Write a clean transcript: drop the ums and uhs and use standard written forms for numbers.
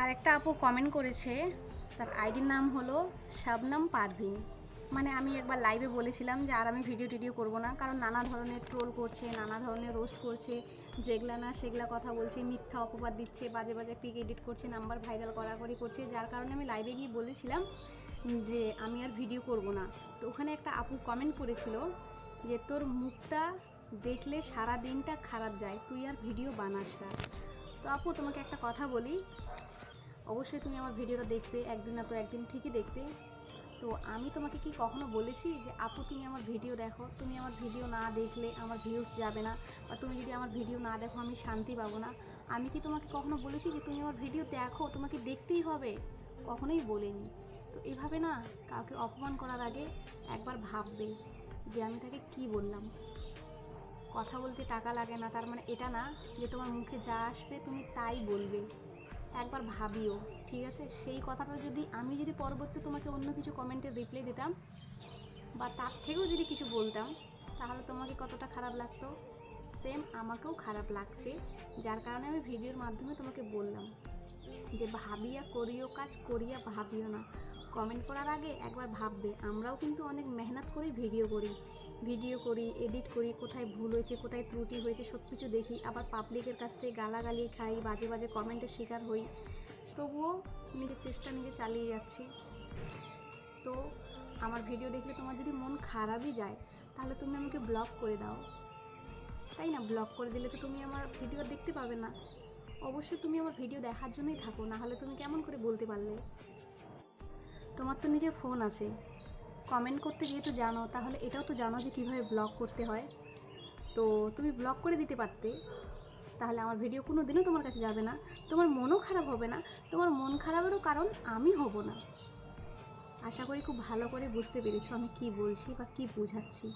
আর একটা আপু কমেন্ট করেছে, তার আইডির নাম হলো শাবনাম পারভিন। মানে আমি একবার লাইভে বলেছিলাম যে আর আমি ভিডিও করবো না, কারণ নানা ধরনের ট্রোল করছে, নানা ধরনের রোস্ট করছে, যেগুলা না সেগুলা কথা বলছে, মিথ্যা অপবাদ দিচ্ছে, বাজে বাজে পিক এডিট করছে, নাম্বার ভাইরাল করাকরি করছে, যার কারণে আমি লাইভে গিয়ে বলেছিলাম যে আমি আর ভিডিও করব না। তো ওখানে একটা আপু কমেন্ট করেছিল যে তোর মুখটা দেখলে সারা দিনটা খারাপ যায়, তুই আর ভিডিও বানাস না। তো আপু তোমাকে একটা কথা বলি, অবশ্যই তুমি আমার ভিডিওটা দেখবে, একদিন না তো একদিন ঠিকই দেখবে। তো আমি তোমাকে কি কখনো বলেছি যে আপু তুমি আমার ভিডিও দেখো, তুমি আমার ভিডিও না দেখলে আমার ভিউজ যাবে না, বা তুমি যদি আমার ভিডিও না দেখো আমি শান্তি পাবো না? আমি কি তোমাকে কখনো বলেছি যে তুমি আমার ভিডিও দেখো, তোমাকে দেখতেই হবে? কখনোই বলিনি। তো এইভাবে না কাউকে অপমান করার আগে একবার ভাববে যে আমি তাকে কি বললাম। কথা বলতে টাকা লাগে না তার মানে এটা না যে তোমার মুখে যা আসবে তুমি তাই বলবে। একবার ভাবিও, ঠিক আছে? সেই কথাটা যদি আমি পরবর্তী তোমাকে অন্য কিছু কমেন্টের রিপ্লাই দিতাম বা তার থেকেও যদি কিছু বলতাম, তাহলে তোমাকে কতটা খারাপ লাগতো? সেম আমাকেও খারাপ লাগছে, যার কারণে আমি ভিডিওর মাধ্যমে তোমাকে বললাম যে ভাবিয়া করিও কাজ, করিয়া ভাবিও না। কমেন্ট করার আগে একবার ভাববে। আমরাও কিন্তু অনেক মেহনত করে ভিডিও করি, এডিট করি, কোথায় ভুল হয়েছে, কোথায় ত্রুটি হয়েছে সব কিছু দেখি, আবার পাবলিকের কাছ থেকে গালাগালি খাই, বাজে বাজে কমেন্টের শিকার হই, তবুও নিজের চেষ্টা নিজে চালিয়ে যাচ্ছি। তো আমার ভিডিও দেখলে তোমার যদি মন খারাপই যায়, তাহলে তুমি আমাকে ব্লক করে দাও, তাই না? ব্লক করে দিলে তো তুমি আমার ভিডিও দেখতে পাবে না। অবশ্যই তুমি আমার ভিডিও দেখার জন্যই থাকো, না হলে তুমি কেমন করে বলতে পারলে? তোমার তো নিজের ফোন আছে, কমেন্ট করতে যেহেতু জানো, তাহলে এটাও তো জানো যে কীভাবে ব্লক করতে হয়। তো তুমি ব্লক করে দিতে পারতে, তাহলে আমার ভিডিও কোনো দিনও তোমার কাছে যাবে না, তোমার মনও খারাপ হবে না। তোমার মন খারাপেরও কারণ আমি হব না। আশা করি খুব ভালো করে বুঝতে পেরেছো আমি কি বলছি বা কি বোঝাচ্ছি।